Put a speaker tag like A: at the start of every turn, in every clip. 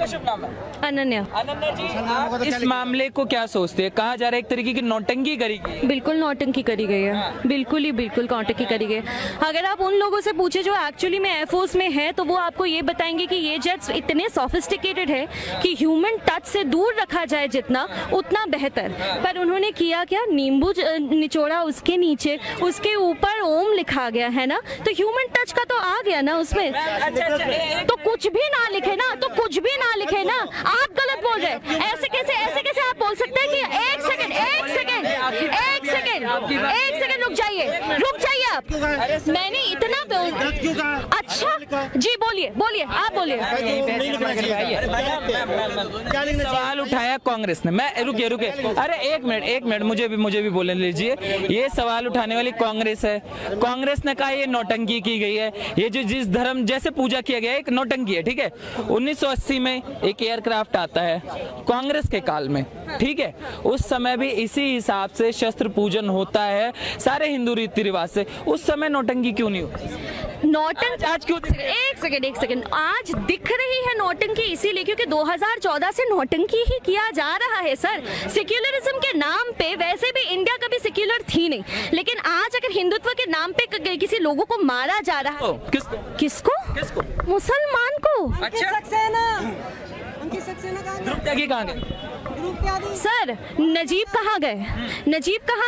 A: आपका शुभ नाम है?
B: अनन्या।
A: अनन्या जी, आप इस मामले को क्या सोचते हैं? कहा जा रहा है एक तरीके की नौटंकी करी गई।
B: बिल्कुल नौटंकी करी गई है, बिल्कुल ही बिल्कुल नौटंकी करी गई है। अगर आप उन लोगों से पूछे जो एक्चुअली में एयरफोर्स में है, तो वो आपको ये बताएंगे कि ये जेट्स इतने सोफिस्टिकेटेड है कि ह्यूमन टच से दूर रखा जाए जितना उतना बेहतर। पर उन्होंने किया क्या? नींबू निचोड़ा उसके नीचे, उसके ऊपर ओम लिखा गया है ना, तो ह्यूमन टच का तो आ गया ना उसमें। तो कुछ भी ना लिखे ना, तो कुछ भी ना लिखे ना, आप गलत बोल रहे। ऐसे कैसे आप बोल सकते हैं कि एक सेकंड रुक जाइए आप। मैंने इतना अच्छा जी, बोलिए आप बोलिए।
A: सवाल उठाया कांग्रेस ने। मैं रुके अरे एक मिनट मुझे भी बोलने लीजिए। ये सवाल उठाने वाली कांग्रेस है। कांग्रेस ने कहा ये नौटंकी की गई है, ये जो जिस धर्म जैसे पूजा किया गया है एक नौटंकी है, ठीक है। 1980 में एक एयरक्राफ्ट आता है कांग्रेस के काल में, ठीक है। उस समय भी इसी हिसाब से शस्त्र पूजन होता है, सारे हिंदू रीति रिवाज से। उस समय नौटंकी क्यों नहीं होती?
B: नौटंकी आज क्यों? एक सेकंड आज दिख रही है नौटंकी इसीलिए क्योंकि 2014 से नौटंकी ही किया जा रहा है सर। सेक्युलरिज्म के नाम पे, वैसे भी इंडिया कभी सेक्युलर थी नहीं, लेकिन आज अगर हिंदुत्व के नाम पे किसी लोगों को मारा जा रहा है, किसको? मुसलमान को।
A: अच्छा कहाँ गए
B: सर? नजीब कहाँ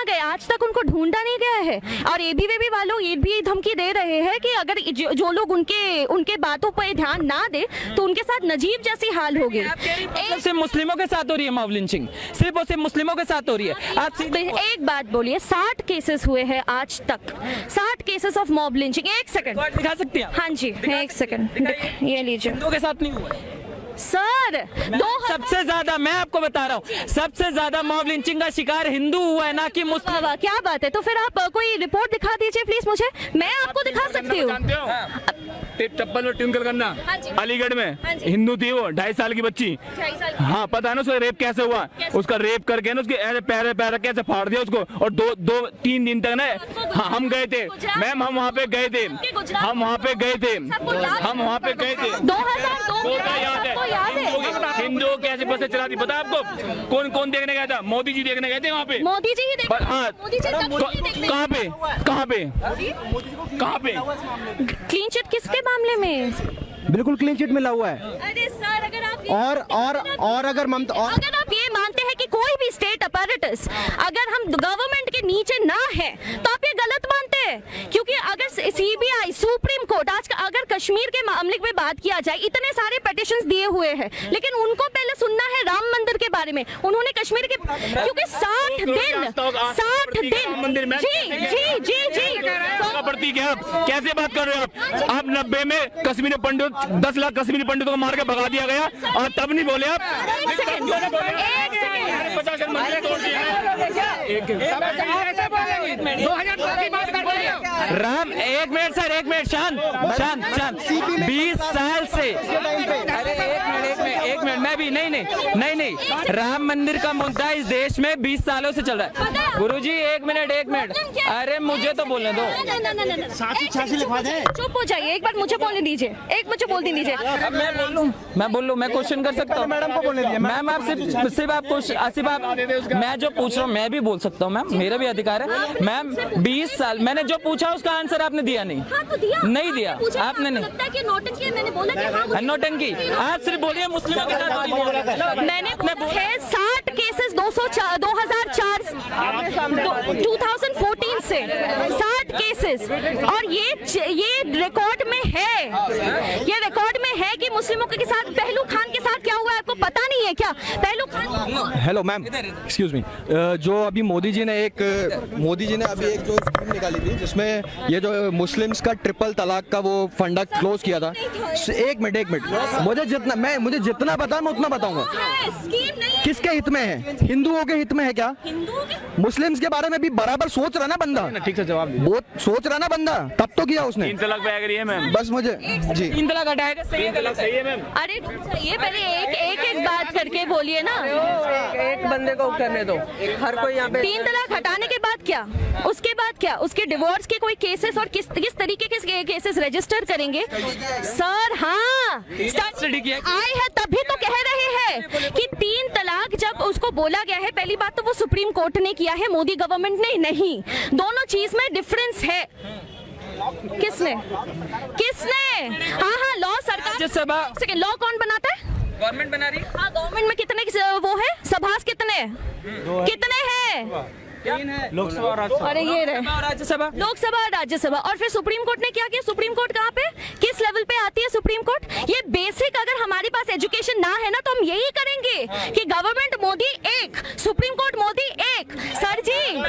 B: गए? आज तक उनको ढूंढा नहीं गया है। और एबीवीपी वालों ये भी धमकी दे रहे हैं कि अगर जो लोग उनके बातों पर ध्यान ना दे तो उनके साथ नजीब जैसी हाल होगी।
A: सिर्फ मुस्लिमों के साथ हो रही है मॉब लिंचिंग, सिर्फ और सिर्फ मुस्लिमों के साथ हो रही है। आप
B: एक बात बोलिए, 60 केसेस हुए हैं आज तक, 60 केसेस ऑफ मॉब लिंचिंग। एक सेकंड
A: दिखा सकती हैं?
B: हाँ जी, एक सेकंड ये लीजिए।
A: हिंदुओं के साथ नहीं हुआ
B: सर।
A: सबसे ज्यादा मैं आपको बता रहा हूँ, सबसे ज्यादा मॉब लिंचिंग का शिकार हिंदू हुआ है, ना कि मुस्लिम।
B: क्या बात है? तो फिर आप कोई रिपोर्ट दिखा दीजिए प्लीज मुझे, मैं आपको दिखा सकती हूँ।
C: चप्पल में ट्विंकल करना। अलीगढ़ में हिंदू थी वो, 2.5 साल की बच्ची। हाँ पता है ना उसका रेप कैसे हुआ? उसका रेप करके ना उसके पैर कैसे फाड़ दिया उसको। और 2-3 दिन तक ना हम गए थे मैम, हम वहाँ पे गए थे
B: 2002 याद है।
C: हिंदू कैसे बसें चलाती पता है आपको? कौन देखने गया था? मोदी जी देखने गए थे वहाँ पे।
B: मोदी जी ही
C: कहाँ पे
B: क्लीन चिट किसके मामले में?
D: बिल्कुल क्लीन चिट मिला हुआ है।
B: अरे सर अगर आप
D: अगर
B: आप ये मानते हैं कि कोई भी स्टेट अपैरेटस अगर हम गवर्नमेंट के नीचे ना है तो आप ये गलत मानते हैं। क्योंकि अगर सीबीआई, सुप्रीम कोर्ट, आज अगर कश्मीर के मामले में बात किया जाए, इतने सारे पिटीशंस दिए हुए हैं, लेकिन उनको पहले सुनना है राम मंदिर के बारे में। उन्होंने कश्मीर के क्योंकि 60 दिन जी
C: प्रतीक है। कैसे बात कर रहे हो आप? 90 में कश्मीरी पंडित 10 लाख कश्मीरी पंडितों को मार के भगा दिया गया और तब नहीं बोले आप?
A: राम एक मिनट शांत 20 साल से। अरे एक मिनट मैं भी नहीं राम मंदिर का मुद्दा इस देश में 20 सालों से चल रहा है। गुरुजी एक मिनट अरे मुझे तो बोलने दो।
B: चुप हो जाइए, एक बार मुझे बोलने दीजिए,
A: मैं बोल लूं, मैं क्वेश्चन कर सकता हूँ। मैडम को बोलने दीजिए। मैम आप सिर्फ आप मैं जो पूछ रहा हूँ मैं भी बोल सकता हूँ मैम, मेरा भी अधिकार है। मैम 20 साल मैंने जो पूछा उसका आंसर आपने दिया नहीं। नहीं दिया आपने। नौटंकी आप सिर्फ बोलिए मुस्लिमों के साथ।
B: मैंने 60 केसेस 2014 से 60 केसेस, और ये रिकॉर्ड में है कि मुस्लिमों के साथ पहलू खान के साथ क्या हुआ है आपको पता नहीं है क्या? पहलू Khan.
D: Hello ma'am, excuse me. जो अभी मोदी जी ने अभी एक जो स्कीम निकाली थी जिसमें ये जो मुस्लिम्स का ट्रिपल तलाक का वो फंडा क्लोज किया था। एक मिनट मुझे जितना पता है मैं उतना बताऊंगा। किसके हित में है? हिंदुओं के हित में है क्या? मुस्लिम्स के बारे में भी बराबर सोच रहा ना बंदा।
C: ठीक से जवाब
D: वो सोच रहा ना बंदा, तब तो किया उसने।
C: 3 तलाक पे एग्री है मैम।
D: बस मुझे जी
A: 3 तलाक हटाएगा। सही है मैम।
B: अरे ये पहले एक बात करके बोलिए ना।
E: एक बंदे को करने दो, हर कोई यहाँ पे।
B: 3 तलाक हटाने के बाद क्या? उसके बाद क्या? उसके डिवोर्स के कोई केसेस और किस तरीके के केसेस रजिस्टर करेंगे सर? हाँ,
A: स्टडी किया
B: आए हैं तभी तो कह रहे हैं कि 3 तलाक जब उसको बोला गया है, पहली बात तो वो सुप्रीम कोर्ट ने किया है, मोदी गवर्नमेंट ने नहीं। दोनों चीज में डिफरेंस है। किसने? हाँ, लॉ सरकार,
A: राज्यसभा
B: लॉ कौन बनाता है?
A: गवर्नमेंट बना रही है।
B: हाँ, गवर्नमेंट में कितने वो है सभास? कितने हैं?
C: लोकसभा और राज्यसभा।
B: अरे ये रहे
A: राज्यसभा,
B: लोकसभा और राज्यसभा। और फिर सुप्रीम कोर्ट ने क्या किया? सुप्रीम कोर्ट कहाँ पे, किस लेवल पे आती है सुप्रीम कोर्ट? ये बेसिक, अगर हमारे पास एजुकेशन ना है ना तो हम यही करेंगे कि गवर्नमेंट मोदी एक, सुप्रीम कोर्ट मोदी एक। सर जी,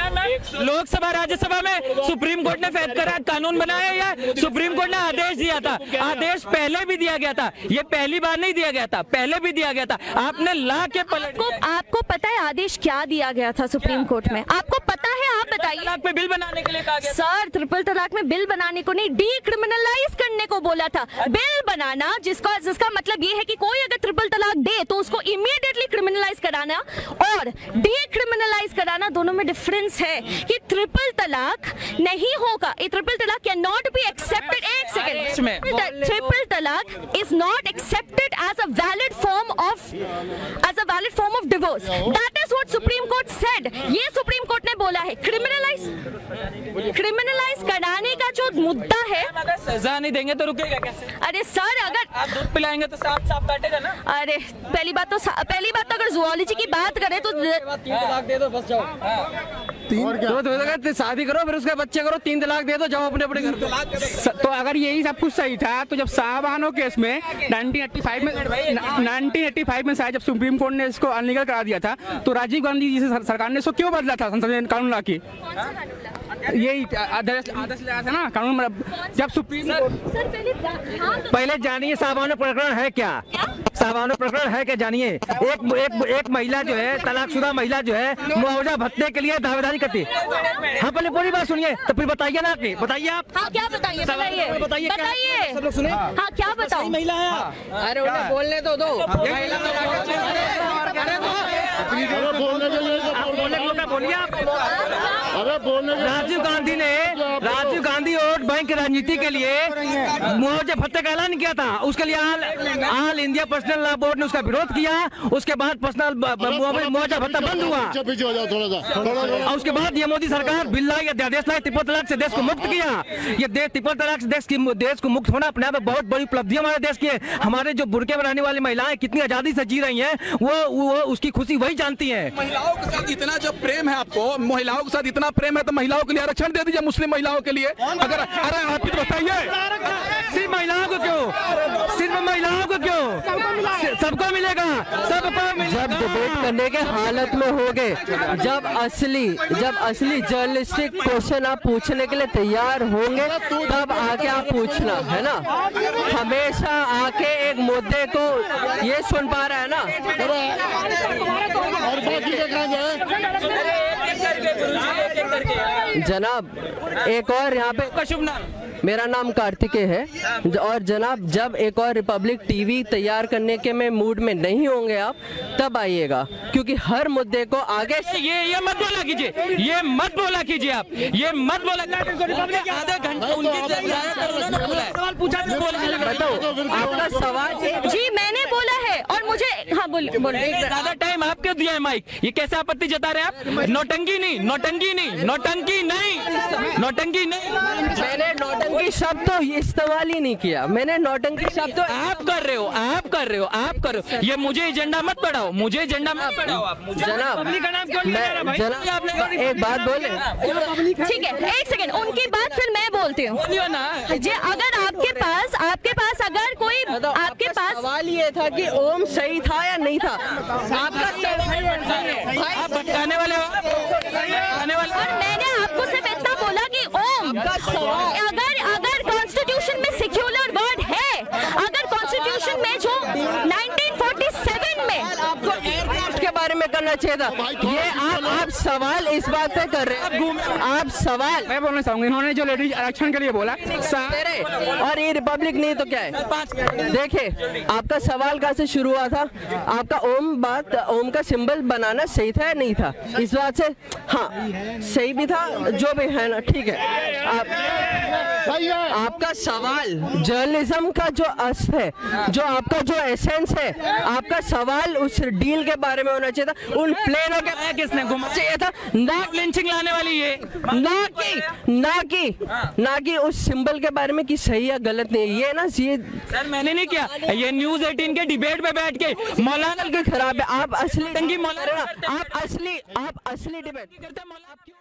A: लोकसभा राज्यसभा में सुप्रीम कोर्ट ने फैसला कानून बनाया या सुप्रीम कोर्ट ने आदेश दिया था? आदेश पहले भी दिया गया था, ये पहली बार नहीं दिया गया था, पहले भी दिया गया था। आपने ला के पलट
B: आपको पता है आदेश क्या दिया गया था सुप्रीम कोर्ट में? आपको पता है? आप बताइए।
A: तलाक पे बिल बनाने के लिए कहा गया।
B: सर, ट्रिपल तलाक में बिल बनाने को नहीं, डीक्रिमिनलाइज करने को बोला था। बिल बनाना जिसका मतलब ये है कि कोई अगर ट्रिपल तलाक दे तो उसको इमीडिएटली क्रिमिनलाइज कराना और डीक्रिमिनलाइज कराना, दोनों में डिफरेंस है कि ट्रिपल तलाक नहीं होगा। ये ट्रिपल तलाक कैन नॉट बी एक्सेप्टेड। एक सेकंड, ट्रिपल तलाक is not accepted as a valid form of divorce. That is what Supreme Court said. ये सुप्रीम कोर्ट ने बोला है। क्रिमिनलाइज कराने का जो मुद्दा है,
A: अगर सजा नहीं देंगे तो रुकेगा कैसे?
B: अरे सर, अगर
A: आप दूध पिलाएंगे तो सांप काटेगा ना।
B: अरे पहली बात तो अगर जूलॉजी की बात करें तो
D: 3 तलाक दे दो, बस जाओ। शादी करो, फिर उसके बच्चे करो, 3 तलाक दे दो, जाओ अपने अपने घर पे।
E: तो अगर यही सब कुछ सही था तो जब शाहबानो केस में 1985 में शायद जब सुप्रीम कोर्ट ने इसको अनलीगल करा दिया था तो राजीव गांधी जी से सरकार ने इसको क्यों बदला था? संसद में कानून ला के यही आदर्श लाया था ना कानून। जब सुप्रीम कोर्ट
F: पहले जानिए शाहबानो प्रकरण है क्या? शाहबानो प्रकरण है क्या जानिए। एक महिला जो है, तलाकशुदा महिला जो है, मुआवजा भत्ते के लिए दावेदारी करती है। हाँ, पहले पूरी बात सुनिए तो फिर बताइए ना कि बताइए आप।
B: हाँ, क्या बताइए? बताइए
F: सब लोग सुने।
B: हाँ, क्या बताओ?
F: महिला है।
D: अरे उन्हें बोलने तो दो।
F: बोलिए आप। राजीव गांधी वोट बैंक की राजनीति के लिए मुआवजा भत्ते का ऐलान किया था। उसके लिए all India personal law board ने उसका विरोध किया। उसके बाद पर्सनल मुआवजा भत्ता बंद हुआ और उसके बाद ये मोदी सरकार बिल लाई, अध्यादेश लाई, ट्रिपल तलाक से देश को मुक्त किया। ये ट्रिपल तलाक से देश को मुक्त होना अपने आप में बहुत बड़ी उपलब्धि हमारे देश की है। हमारे जो बुर्के बनाने वाली महिलाएं कितनी आजादी से जी रही हैं, वो उसकी खुशी वही जानती है।
G: महिलाओं के साथ इतना जब प्रेम है आपको, महिलाओं के साथ इतना प्रेम है तो महिलाओं के लिए आरक्षण दे दीजिए, मुस्लिम महिलाओं के लिए। अगर अरे आप ही तो बताइए,
F: सिर्फ महिलाओं को क्यों? सिर्फ महिलाओं को क्यों? सबको मिलेगा, सबको मिलेगा।
H: जब डिबेट करने के हालत में होगे, जब असली जर्नलिस्टिक क्वेश्चन आप पूछने के लिए तैयार होंगे तब आके आप पूछना, है ना। हमेशा आके एक मुद्दे को ये सुन पा रहा है ना। जनाब, एक और यहाँ पे
A: शुभ नाम?
H: मेरा नाम कार्तिकेय है। और जनाब, जब एक और रिपब्लिक टीवी तैयार करने के में मूड में नहीं होंगे आप, तब आइएगा, क्योंकि हर मुद्दे को आगे
A: ये मत बोला कीजिए, ये मत बोला कीजिए आप, ये मत बोला। आधा घंटा उनकी सवाल पूछा,
H: बताओ आपका सवाल।
B: जी, मैंने बोला है और मुझे हाँ बोलिए।
A: ज्यादा टाइम आप क्यों दिया है माइक? ये कैसे आपत्ति जता रहे हैं आप? नौटंकी नहीं।
H: मैंने नौटंकी शब्द तो इस्तेमाल ही नहीं किया। मैंने नौटंकी शब्द तो
A: आप कर रहे हो। ये मुझे एजेंडा मत पढ़ाओ, आप
H: जनाब, जनाब एक बात बोले।
B: ठीक है, एक सेकंड, उनकी बात फिर मैं बोलती हूँ जी। अगर आपके पास अगर कोई आपके पास
H: सवाल ये था कि ओम सही था या नहीं था। आपका
A: आप भटकाने वाले हो।
B: और मैंने आपको सिर्फ इतना बोला कि ओम अगर कॉन्स्टिट्यूशन में सेक्युलर वर्ड है, अगर कॉन्स्टिट्यूशन में जो 1947 में
H: आपको एयरक्राफ्ट के बारे में करना होना चाहिए था। ये आप सवाल इस बात पे कर रहे हैं, आप सवाल
E: मैं बोलना चाहूंगा, इन्होंने जो लेडीज आरक्षण के लिए बोला
H: तेरे और ये रिपब्लिक नहीं तो क्या है। देखिए आपका सवाल कहाँ से शुरू हुआ था, आपका ओम का सिंबल बनाना सही था या नहीं था, इस बात से हाँ सही भी था, जो भी है ना ठीक है। आपका सवाल जर्नलिज्म का जो अस्त्र है, जो आपका जो एसेंस है, आपका सवाल उस डील के बारे में होना चाहिए था, उन प्लेनों के
A: किसने घुमा
H: चाहिए था, ना
A: लिंचिंग लाने वाली ये
H: ना कि उस सिंबल के बारे में कि सही या गलत नहीं, ये ना ये
A: सर मैंने नहीं किया, ये न्यूज़ 18 के डिबेट पे बैठ के मौलाना
H: खराब है। आप असली
A: टंगी मौलाना
H: आप असली डिबेट
A: करते हैं मौलाना।